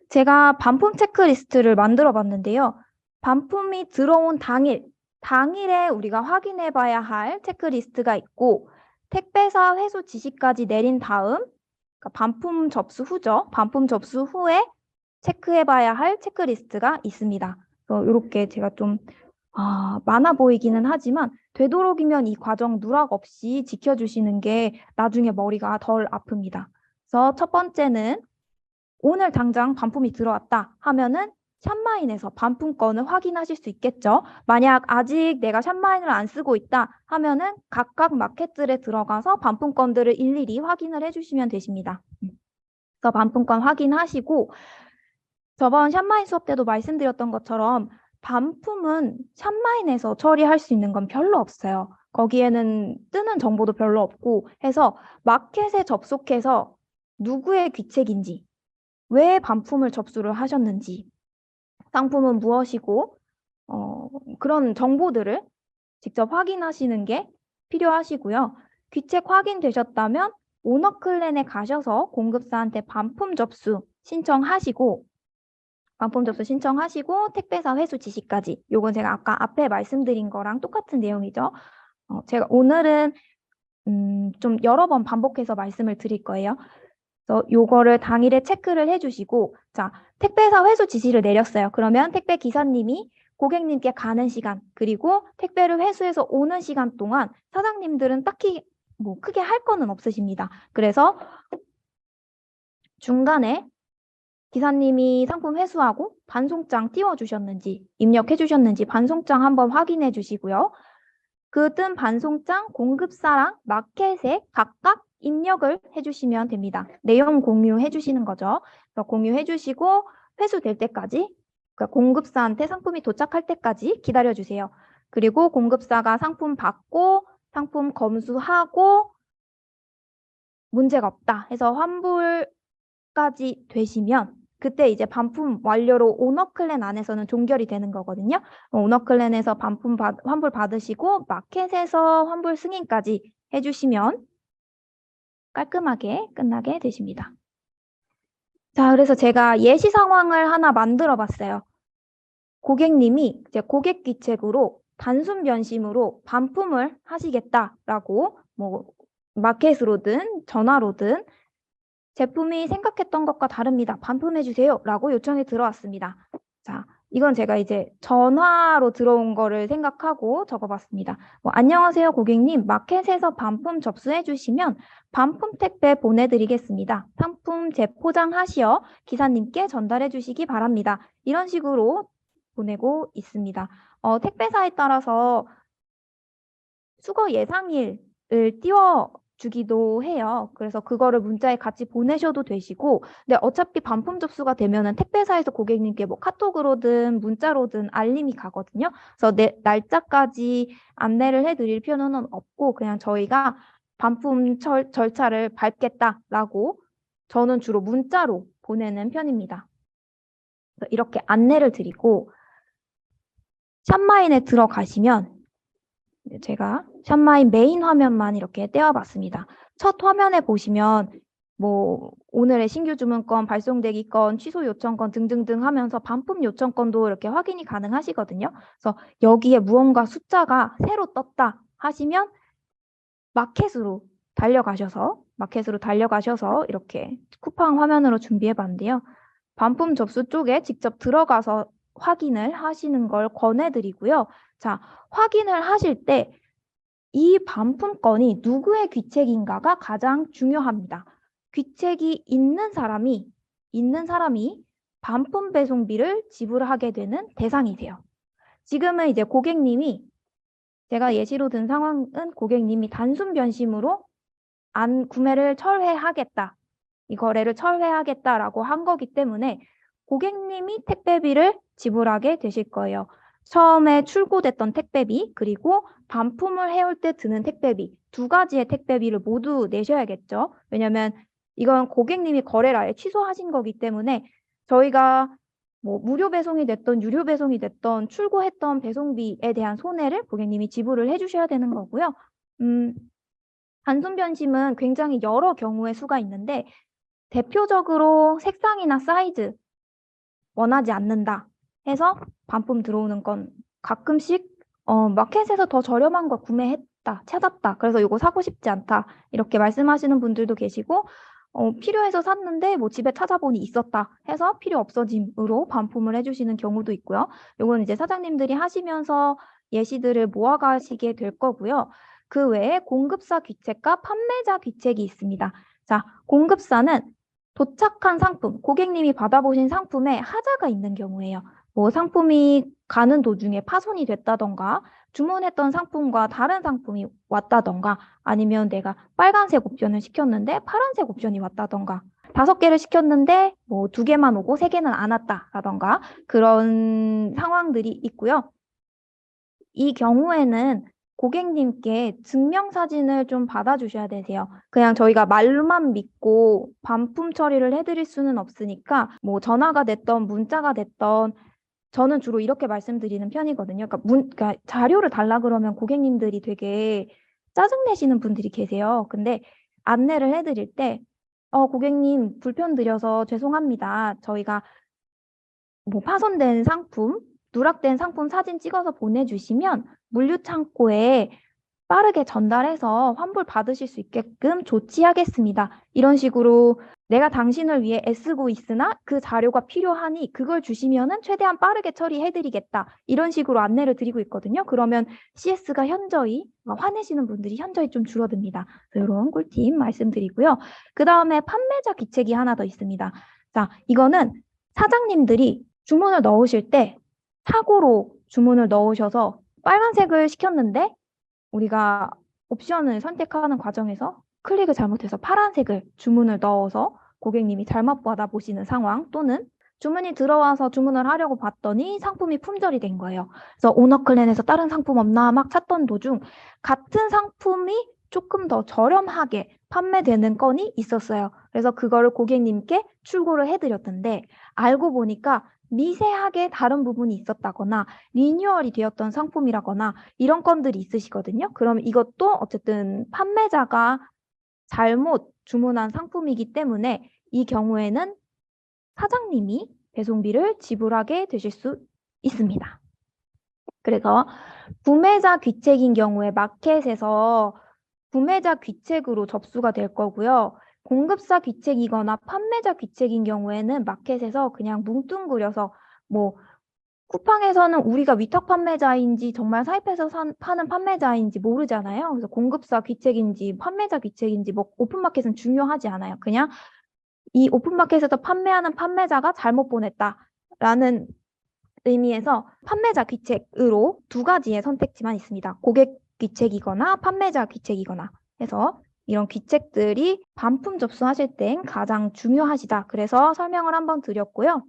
제가 반품 체크리스트를 만들어 봤는데요. 반품이 들어온 당일에 우리가 확인해 봐야 할 체크리스트가 있고, 택배사 회수 지시까지 내린 다음, 그러니까 반품 접수 후죠. 반품 접수 후에 체크해 봐야 할 체크리스트가 있습니다. 이렇게 제가 좀 많아 보이기는 하지만 되도록이면 이 과정 누락 없이 지켜주시는 게 나중에 머리가 덜 아픕니다. 그래서 첫 번째는 오늘 당장 반품이 들어왔다 하면은 샵마인에서 반품건을 확인하실 수 있겠죠. 만약 아직 내가 샵마인을 안 쓰고 있다 하면은 각각 마켓들에 들어가서 반품건들을 일일이 확인을 해주시면 되십니다. 그래서 반품건 확인하시고 저번 샵마인 수업 때도 말씀드렸던 것처럼 반품은 샵마인에서 처리할 수 있는 건 별로 없어요. 거기에는 뜨는 정보도 별로 없고 해서 마켓에 접속해서 누구의 귀책인지, 왜 반품을 접수를 하셨는지, 상품은 무엇이고, 그런 정보들을 직접 확인하시는 게 필요하시고요. 귀책 확인되셨다면 오너클랜에 가셔서 공급사한테 반품 접수 신청하시고 택배사 회수 지시까지. 요건 제가 아까 앞에 말씀드린 거랑 똑같은 내용이죠. 제가 오늘은 좀 여러 번 반복해서 말씀을 드릴 거예요. 그래서 요거를 당일에 체크를 해주시고, 자, 택배사 회수 지시를 내렸어요. 그러면 택배 기사님이 고객님께 가는 시간, 그리고 택배를 회수해서 오는 시간 동안 사장님들은 딱히 뭐 크게 할 거는 없으십니다. 그래서 중간에 기사님이 상품 회수하고 반송장 띄워주셨는지, 입력해주셨는지 반송장 한번 확인해 주시고요. 그 뜬 반송장 공급사랑 마켓에 각각 입력을 해주시면 됩니다. 내용 공유해 주시는 거죠. 그래서 공유해 주시고 회수될 때까지, 그러니까 공급사한테 상품이 도착할 때까지 기다려 주세요. 그리고 공급사가 상품 받고 상품 검수하고 문제가 없다 해서 환불까지 되시면 그때 이제 반품 완료로 오너클랜 안에서는 종결이 되는 거거든요. 오너클랜에서 환불 받으시고 마켓에서 환불 승인까지 해주시면 깔끔하게 끝나게 되십니다. 자, 그래서 제가 예시 상황을 하나 만들어 봤어요. 고객님이 이제 고객 귀책으로 단순 변심으로 반품을 하시겠다라고 뭐 마켓으로든 전화로든 제품이 생각했던 것과 다릅니다. 반품해 주세요. 라고 요청이 들어왔습니다. 자, 이건 제가 이제 전화로 들어온 거를 생각하고 적어봤습니다. 안녕하세요, 고객님. 마켓에서 반품 접수해 주시면 반품 택배 보내드리겠습니다. 상품 재포장하시어 기사님께 전달해 주시기 바랍니다. 이런 식으로 보내고 있습니다. 택배사에 따라서 수거 예상일을 띄워주기도 해요. 그래서 그거를 문자에 같이 보내셔도 되시고, 근데 어차피 반품 접수가 되면은 택배사에서 고객님께 뭐 카톡으로든 문자로든 알림이 가거든요. 그래서 날짜까지 안내를 해드릴 필요는 없고, 그냥 저희가 반품 절차를 밟겠다라고 저는 주로 문자로 보내는 편입니다. 이렇게 안내를 드리고, 샵마인에 들어가시면 제가 샵마인 메인 화면만 이렇게 떼어봤습니다. 첫 화면에 보시면 뭐 오늘의 신규 주문건, 발송대기 건, 취소 요청건 등등등 하면서 반품 요청건도 이렇게 확인이 가능하시거든요. 그래서 여기에 무언가 숫자가 새로 떴다 하시면 마켓으로 달려가셔서 이렇게 쿠팡 화면으로 준비해봤는데요. 반품 접수 쪽에 직접 들어가서 확인을 하시는 걸 권해드리고요. 자, 확인을 하실 때 이 반품건이 누구의 귀책인가가 가장 중요합니다. 귀책이 있는 사람이 반품 배송비를 지불하게 되는 대상이세요. 지금은 이제 제가 예시로 든 상황은 고객님이 단순 변심으로 구매를 철회하겠다, 이 거래를 철회하겠다라고 한 거기 때문에 고객님이 택배비를 지불하게 되실 거예요. 처음에 출고됐던 택배비, 그리고 반품을 해올 때 드는 택배비, 두 가지의 택배비를 모두 내셔야겠죠. 왜냐면 이건 고객님이 거래를 아예 취소하신 거기 때문에 저희가 뭐 무료 배송이 됐던 유료 배송이 됐던 출고했던 배송비에 대한 손해를 고객님이 지불을 해주셔야 되는 거고요. 단순 변심은 굉장히 여러 경우의 수가 있는데 대표적으로 색상이나 사이즈, 원하지 않는다 해서 반품 들어오는 건 가끔씩 마켓에서 더 저렴한 걸 구매했다, 찾았다. 그래서 이거 사고 싶지 않다. 이렇게 말씀하시는 분들도 계시고 필요해서 샀는데 뭐 집에 찾아보니 있었다 해서 필요 없어짐으로 반품을 해주시는 경우도 있고요. 이건 이제 사장님들이 하시면서 예시들을 모아가시게 될 거고요. 그 외에 공급사 귀책과 판매자 귀책이 있습니다. 자, 공급사는 도착한 상품, 고객님이 받아보신 상품에 하자가 있는 경우예요. 뭐 상품이 가는 도중에 파손이 됐다던가 주문했던 상품과 다른 상품이 왔다던가 아니면 내가 빨간색 옵션을 시켰는데 파란색 옵션이 왔다던가 5개를 시켰는데 뭐 2개만 오고 3개는 안 왔다라던가 그런 상황들이 있고요. 이 경우에는 고객님께 증명사진을 좀 받아주셔야 되세요. 그냥 저희가 말로만 믿고 반품 처리를 해드릴 수는 없으니까 뭐 전화가 됐던 문자가 됐던 저는 주로 이렇게 말씀드리는 편이거든요. 그러니까 자료를 달라 그러면 고객님들이 되게 짜증내시는 분들이 계세요. 근데 안내를 해드릴 때 고객님 불편 드려서 죄송합니다. 저희가 뭐 파손된 상품, 누락된 상품 사진 찍어서 보내주시면 물류창고에 빠르게 전달해서 환불 받으실 수 있게끔 조치하겠습니다. 이런 식으로 내가 당신을 위해 애쓰고 있으나 그 자료가 필요하니 그걸 주시면은 최대한 빠르게 처리해드리겠다. 이런 식으로 안내를 드리고 있거든요. 그러면 CS가 현저히 화내시는 분들이 현저히 좀 줄어듭니다. 이런 꿀팁 말씀드리고요. 그 다음에 판매자 귀책이 하나 더 있습니다. 자, 이거는 사장님들이 주문을 넣으실 때 사고로 주문을 넣으셔서 빨간색을 시켰는데 우리가 옵션을 선택하는 과정에서 클릭을 잘못해서 파란색을 주문을 넣어서 고객님이 잘못 받아보시는 상황 또는 주문이 들어와서 주문을 하려고 봤더니 상품이 품절이 된 거예요. 그래서 오너클랜에서 다른 상품 없나 막 찾던 도중 같은 상품이 조금 더 저렴하게 판매되는 건이 있었어요. 그래서 그거를 고객님께 출고를 해드렸던데 알고 보니까 미세하게 다른 부분이 있었다거나 리뉴얼이 되었던 상품이라거나 이런 건들이 있으시거든요. 그럼 이것도 어쨌든 판매자가 잘못 주문한 상품이기 때문에 이 경우에는 사장님이 배송비를 지불하게 되실 수 있습니다. 그래서 구매자 귀책인 경우에 마켓에서 구매자 귀책으로 접수가 될 거고요. 공급사 귀책이거나 판매자 귀책인 경우에는 마켓에서 그냥 뭉뚱그려서 뭐 쿠팡에서는 우리가 위탁 판매자인지 정말 사입해서 파는 판매자인지 모르잖아요. 그래서 공급사 귀책인지 판매자 귀책인지 뭐 오픈마켓은 중요하지 않아요. 그냥 이 오픈마켓에서 판매하는 판매자가 잘못 보냈다라는 의미에서 판매자 귀책으로 2가지의 선택지만 있습니다. 고객 귀책이거나 판매자 귀책이거나 해서 이런 귀책들이 반품 접수하실 땐 가장 중요하시다. 그래서 설명을 한번 드렸고요.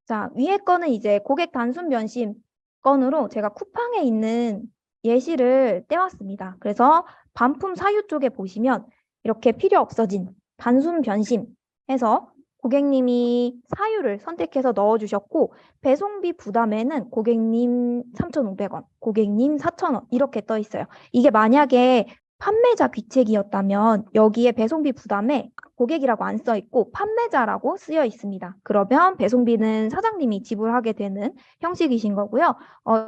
자, 위에 거는 이제 고객 단순 변심 건으로 제가 쿠팡에 있는 예시를 떼왔습니다. 그래서 반품 사유 쪽에 보시면 이렇게 필요 없어진 단순 변심 해서 고객님이 사유를 선택해서 넣어주셨고 배송비 부담에는 고객님 3,500원, 고객님 4,000원 이렇게 떠 있어요. 이게 만약에 판매자 귀책이었다면 여기에 배송비 부담에 고객이라고 안 써 있고 판매자라고 쓰여 있습니다. 그러면 배송비는 사장님이 지불하게 되는 형식이신 거고요.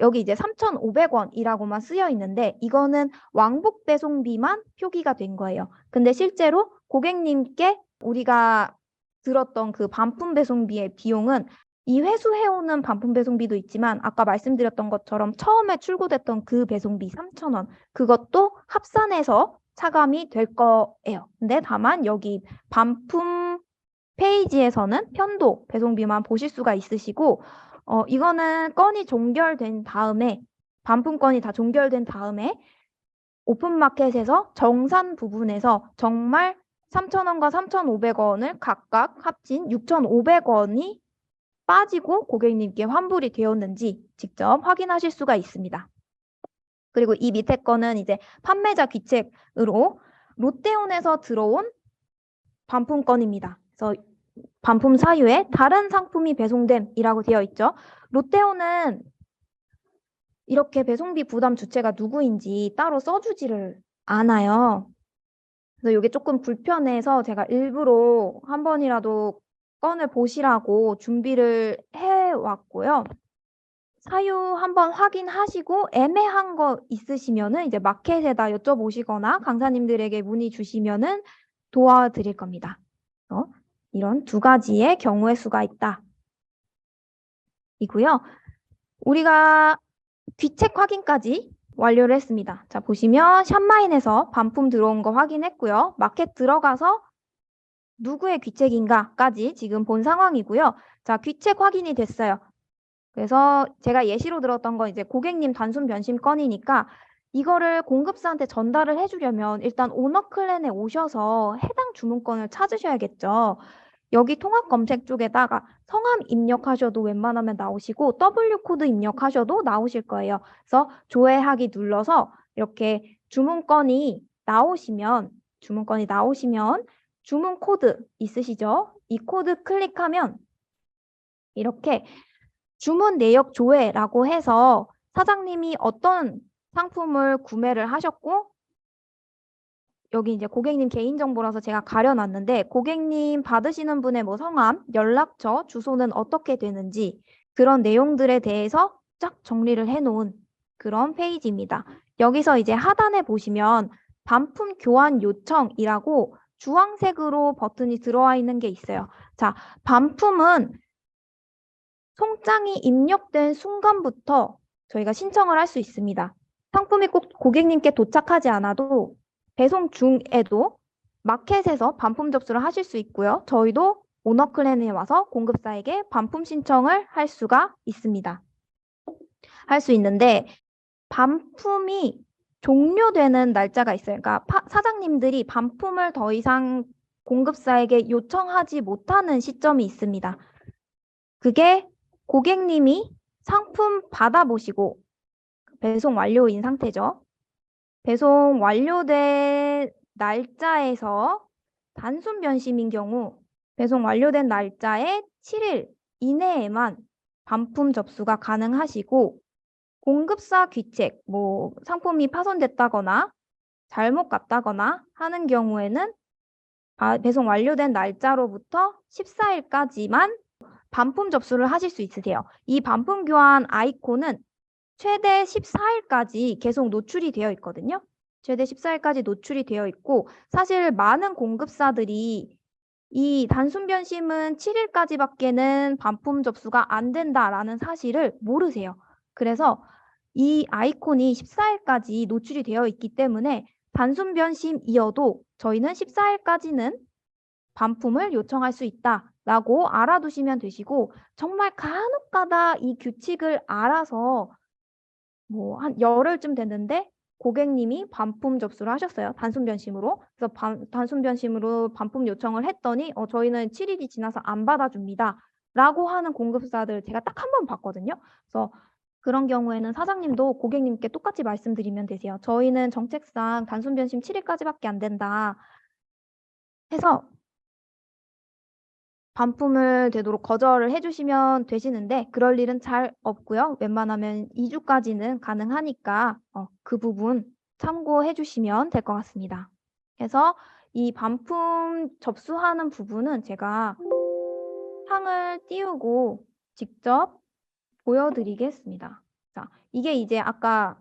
여기 이제 3,500원이라고만 쓰여 있는데 이거는 왕복 배송비만 표기가 된 거예요. 근데 실제로 고객님께 우리가 들었던 그 반품 배송비의 비용은 이 회수해오는 반품 배송비도 있지만 아까 말씀드렸던 것처럼 처음에 출고됐던 그 배송비 3,000원 그것도 합산해서 차감이 될 거예요. 근데 다만 여기 반품 페이지에서는 편도 배송비만 보실 수가 있으시고 이거는 건이 종결된 다음에 반품 건이 다 종결된 다음에 오픈마켓에서 정산 부분에서 정말 3,000원과 3,500원을 각각 합친 6,500원이 빠지고 고객님께 환불이 되었는지 직접 확인하실 수가 있습니다. 그리고 이 밑에 거는 이제 판매자 귀책으로 롯데온에서 들어온 반품건입니다. 그래서 반품 사유에 다른 상품이 배송됨이라고 되어 있죠. 롯데온은 이렇게 배송비 부담 주체가 누구인지 따로 써주지를 않아요. 그래서 이게 조금 불편해서 제가 일부러 한 번이라도 건을 보시라고 준비를 해왔고요. 사유 한번 확인하시고 애매한 거 있으시면은 이제 마켓에다 여쭤보시거나 강사님들에게 문의 주시면은 도와드릴 겁니다. 이런 두 가지의 경우의 수가 있다. 이고요. 우리가 귀책 확인까지 완료를 했습니다. 자, 보시면 샵마인에서 반품 들어온 거 확인했고요. 마켓 들어가서 누구의 귀책인가까지 지금 본 상황이고요. 자, 귀책 확인이 됐어요. 그래서 제가 예시로 들었던 건 이제 고객님 단순 변심 건이니까 이거를 공급사한테 전달을 해주려면 일단 오너 클랜에 오셔서 해당 주문건을 찾으셔야겠죠. 여기 통합 검색 쪽에다가 성함 입력하셔도 웬만하면 나오시고 W 코드 입력하셔도 나오실 거예요. 그래서 조회하기 눌러서 이렇게 주문건이 나오시면 주문 코드 있으시죠? 이 코드 클릭하면 이렇게 주문 내역 조회라고 해서 사장님이 어떤 상품을 구매를 하셨고 여기 이제 고객님 개인정보라서 제가 가려놨는데 고객님 받으시는 분의 뭐 성함, 연락처, 주소는 어떻게 되는지 그런 내용들에 대해서 쫙 정리를 해놓은 그런 페이지입니다. 여기서 이제 하단에 보시면 반품 교환 요청이라고 주황색으로 버튼이 들어와 있는 게 있어요. 자, 반품은 송장이 입력된 순간부터 저희가 신청을 할 수 있습니다. 상품이 꼭 고객님께 도착하지 않아도 배송 중에도 마켓에서 반품 접수를 하실 수 있고요. 저희도 오너클랜에 와서 공급사에게 반품 신청을 할 수가 있습니다. 할 수 있는데 반품이 종료되는 날짜가 있어요. 그러니까 사장님들이 반품을 더 이상 공급사에게 요청하지 못하는 시점이 있습니다. 그게 고객님이 상품 받아보시고 배송 완료인 상태죠. 배송 완료된 날짜에서 단순 변심인 경우 배송 완료된 날짜의 7일 이내에만 반품 접수가 가능하시고 공급사 귀책, 뭐 상품이 파손됐다거나 잘못 갔다거나 하는 경우에는 배송 완료된 날짜로부터 14일까지만 반품 접수를 하실 수 있으세요. 이 반품 교환 아이콘은 최대 14일까지 계속 노출이 되어 있거든요. 최대 14일까지 노출이 되어 있고 사실 많은 공급사들이 이 단순 변심은 7일까지밖에는 반품 접수가 안 된다라는 사실을 모르세요. 그래서 이 아이콘이 14일까지 노출이 되어 있기 때문에 단순 변심이어도 저희는 14일까지는 반품을 요청할 수 있다라고 알아두시면 되시고 정말 간혹가다 이 규칙을 알아서 뭐 한 열흘쯤 됐는데 고객님이 반품 접수를 하셨어요. 단순 변심으로. 그래서 단순 변심으로 반품 요청을 했더니 저희는 7일이 지나서 안 받아줍니다. 라고 하는 공급사들 제가 딱 한 번 봤거든요. 그래서 그런 경우에는 사장님도 고객님께 똑같이 말씀드리면 되세요. 저희는 정책상 단순 변심 7일까지밖에 안 된다. 해서 반품을 되도록 거절을 해주시면 되시는데 그럴 일은 잘 없고요. 웬만하면 2주까지는 가능하니까 그 부분 참고해 주시면 될 것 같습니다. 그래서 이 반품 접수하는 부분은 제가 창을 띄우고 직접 보여드리겠습니다. 자, 이게 이제 아까